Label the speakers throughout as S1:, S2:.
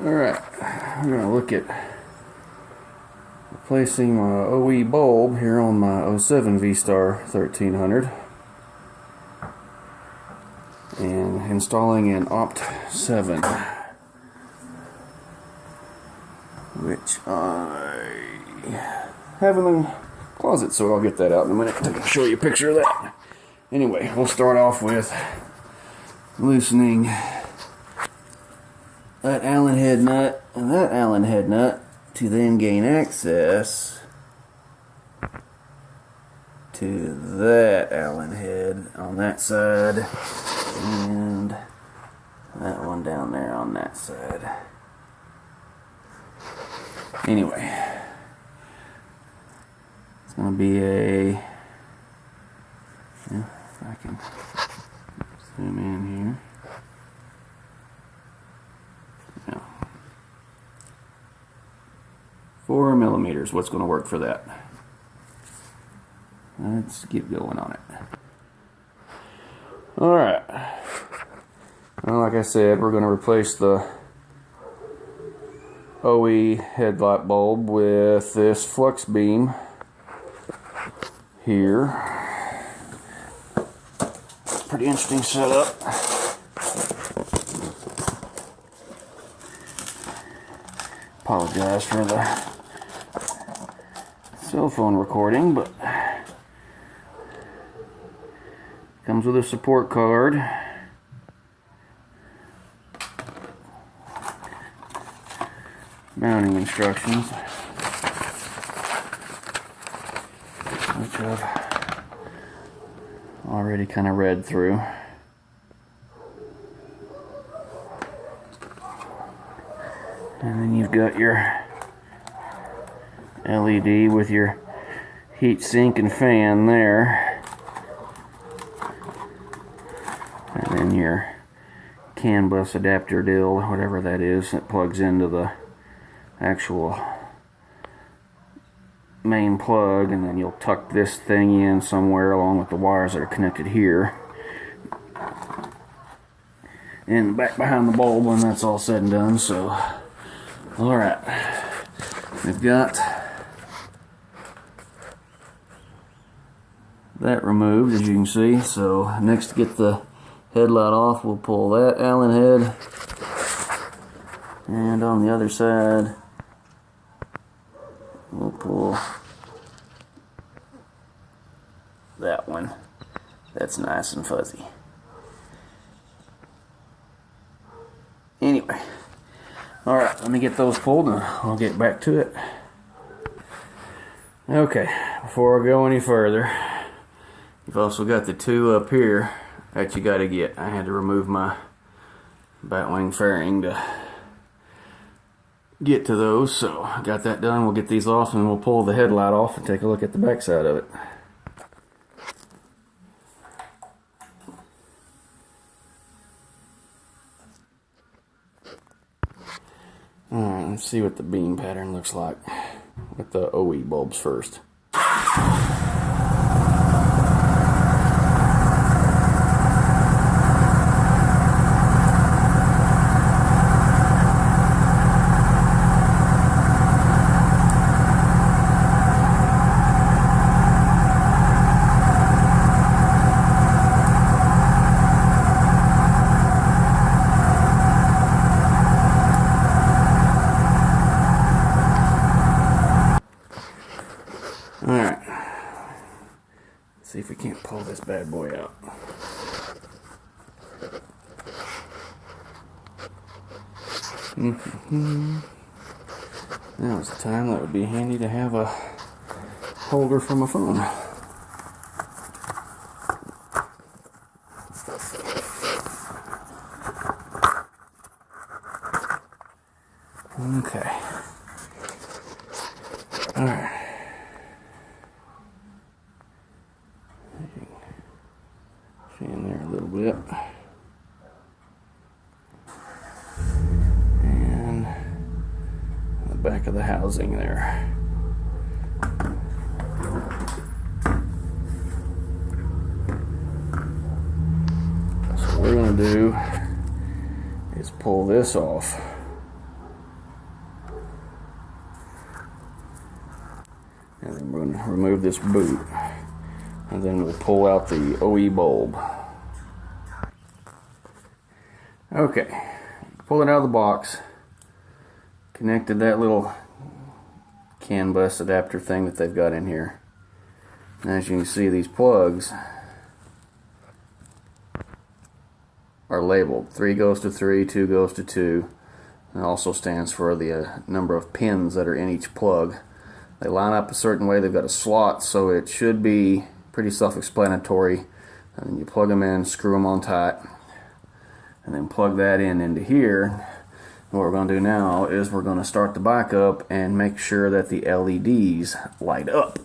S1: Alright, I'm going to look at replacing my OE bulb here on my Opt7 V Star 1300 and installing an Opt7, which I have in the closet, so I'll get that out in a minute to show you a picture of that. Anyway, we'll start off with loosening that Allen head nut and that Allen head nut to then gain access to that Allen head on that side and that one down there on that side. Anyway, it's going to be a, if I can zoom in here. 4 millimeters, what's going to work for that? Let's get going on it. Alright, well, like I said, we're going to replace the OE headlight bulb with this flux beam here. Pretty interesting setup. Apologize for the cell phone recording, but comes with a support card. Mounting instructions, which I've already kind of read through. And then you've got your LED with your heat sink and fan there. And then your CAN bus adapter deal, whatever that is, that plugs into the actual main plug. And then you'll tuck this thing in somewhere along with the wires that are connected here. And back behind the bulb when that's all said and done. So, alright, we've got that removed, as you can see. So next, to get the headlight off, we'll pull that Allen head, and on the other side we'll pull that one. That's nice and fuzzy. Anyway, alright, let me get those pulled and I'll get back to it. Okay, before I go any further, you've also got the two up here that you got to get. I had to remove my batwing fairing to get to those, so I got that done. We'll get these off and we'll pull the headlight off and take a look at the back side of it. Alright, let's see what the beam pattern looks like with the OE bulbs first. Alright, see if we can't pull this bad boy out. Now is the time that would be handy to have a holder for my phone. Okay. Alright. See in there a little bit. And the back of the housing there. So what we're going to do is pull this off And then we're going to remove this boot. And then we'll pull out the OE bulb. Okay, pull it out of the box. Connected that little CAN bus adapter thing that they've got in here. And as you can see, these plugs are labeled. 3 goes to 3, 2 goes to 2. And it also stands for the number of pins that are in each plug. They line up a certain way. They've got a slot, so it should be pretty self-explanatory. And then you plug them in, screw them on tight, and then plug that in into here. And what we're going to do now is we're going to start the bike up and make sure that the LEDs light up.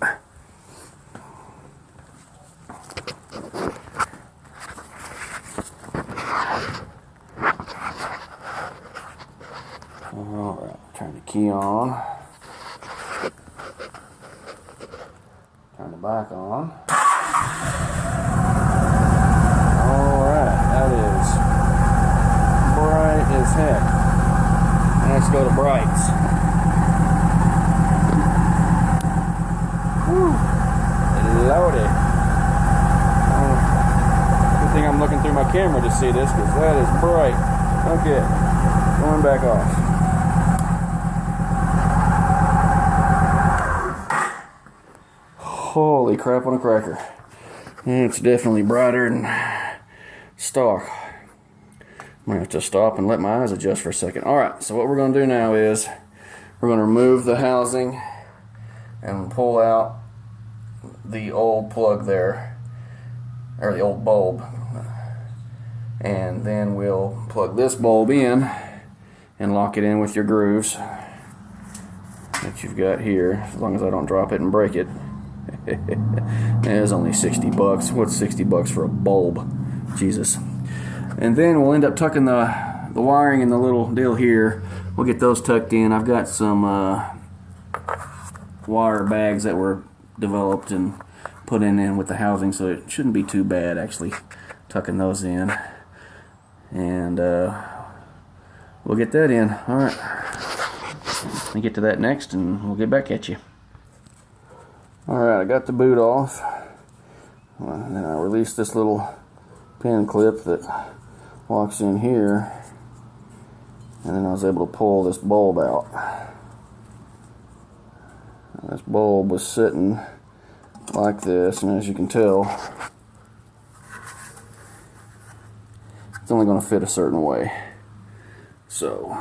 S1: Alright, turn the key on. Turn the bike on. Alright, that is bright as heck. And let's go to brights. Whew. Lordy. Good thing I'm looking through my camera to see this, because that is bright. Okay, going back off. Holy crap on a cracker. It's definitely brighter than stock. I'm going to have to stop and let my eyes adjust for a second. Alright, so what we're going to do now is we're going to remove the housing and pull out the old plug there, or the old bulb. And then we'll plug this bulb in and lock it in with your grooves that you've got here, as long as I don't drop it and break it. It's only 60 bucks. What's 60 bucks for a bulb? Jesus. And then we'll end up tucking the wiring in the little deal here. We'll get those tucked in. I've got some wire bags that were developed and put in with the housing, so it shouldn't be too bad actually tucking those in. And we'll get that in. Alright. We'll get to that next and we'll get back at you. Alright, I got the boot off. And then I released this little pin clip that locks in here. And then I was able to pull this bulb out. And this bulb was sitting like this, and as you can tell, it's only going to fit a certain way. So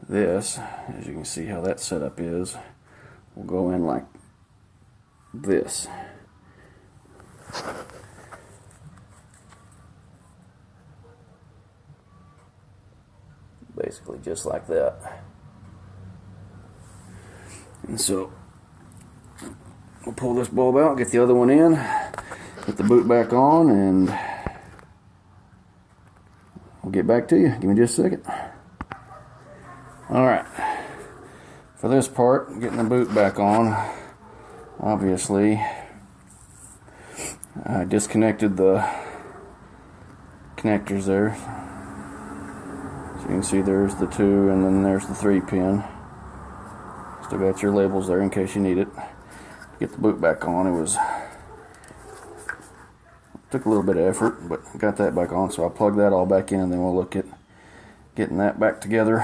S1: this, as you can see how that setup is, will go in like this. Basically just like that. And so we'll pull this bulb out, get the other one in, get the boot back on, and we'll get back to you. Give me just a second. Alright, for this part, getting the boot back on, obviously I disconnected the connectors there. So you can see there's the 2 and then there's the 3 pin. Still got your labels there in case you need it. Get the boot back on. Took a little bit of effort, but got that back on, so I'll plug that all back in and then we'll look at getting that back together.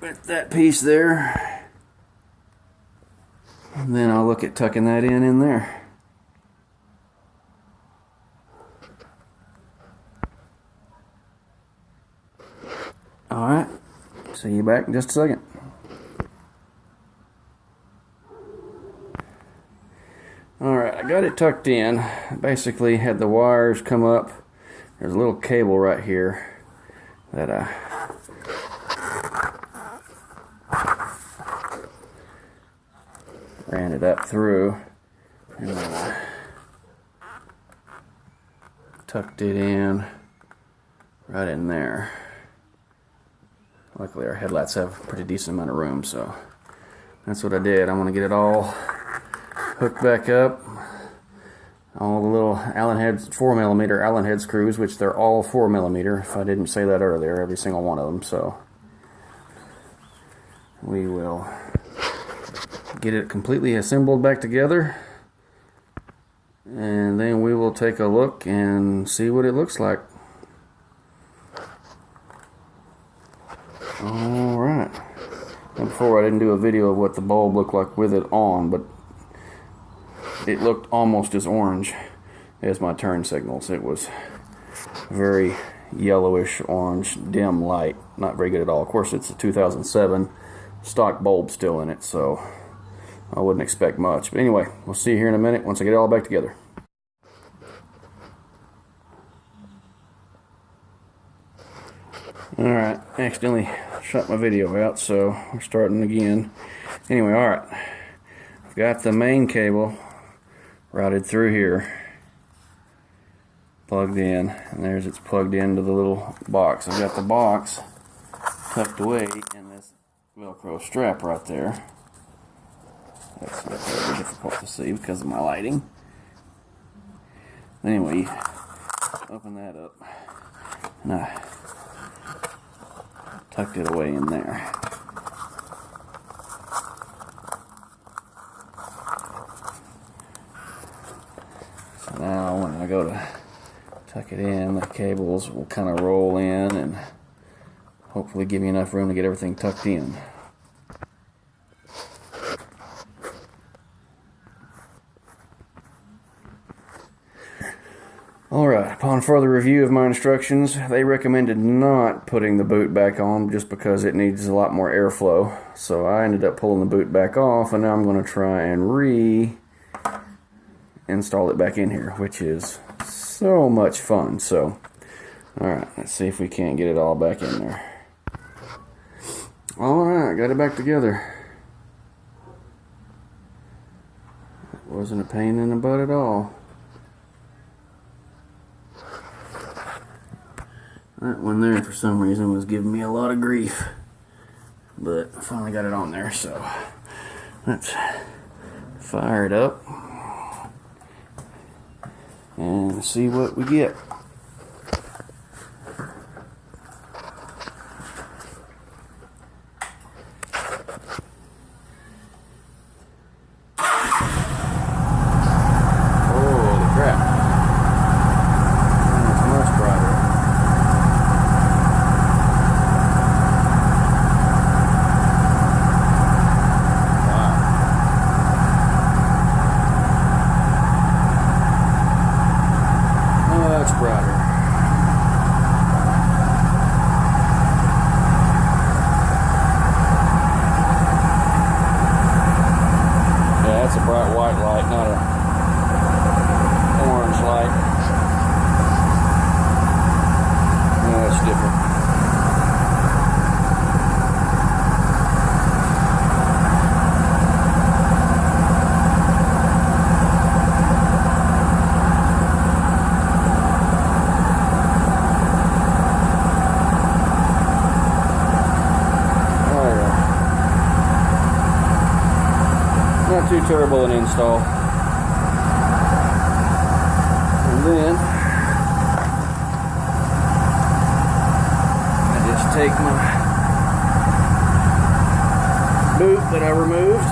S1: With that piece there, and then I'll look at tucking that in there. Alright, see you back in just a second. Alright, I got it tucked in. Basically had the wires come up. There's a little cable right here that I ran it up through, and then I tucked it in right in there. Luckily our headlights have a pretty decent amount of room, so that's what I did. I'm going to get it all hooked back up, all the little Allen heads, 4mm Allen head screws, which they're all 4mm, if I didn't say that earlier, every single one of them. So we will get it completely assembled back together, and then we will take a look and see what it looks like. Alright, before I didn't do a video of what the bulb looked like with it on, but it looked almost as orange as my turn signals. It was very yellowish orange, dim light, not very good at all. Of course, it's a 2007 stock bulb still in it, so I wouldn't expect much. But anyway, we'll see you here in a minute once I get it all back together. Alright, accidentally shut my video out, so we're starting again. Anyway, alright, I've got the main cable routed through here, plugged in, and there's it's plugged into the little box. I've got the box tucked away in this Velcro strap right there. That's very difficult to see because of my lighting. Anyway, open that up, and I tucked it away in there. So now when I go to tuck it in, the cables will kind of roll in and hopefully give me enough room to get everything tucked in. Alright, upon further review of my instructions, they recommended not putting the boot back on just because it needs a lot more airflow. So I ended up pulling the boot back off, and now I'm going to try and re-install it back in here, which is so much fun. So, alright, let's see if we can't get it all back in there. Alright, got it back together. It wasn't a pain in the butt at all. That one there, for some reason, was giving me a lot of grief. But I finally got it on there, so let's fire it up and see what we get. Bright white light, not a orange light. No, that's different. Not too terrible an install. And then I just take my boot that I removed,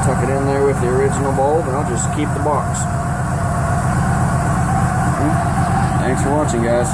S1: tuck it in there with the original bulb, and I'll just keep the box. Thanks for watching, guys.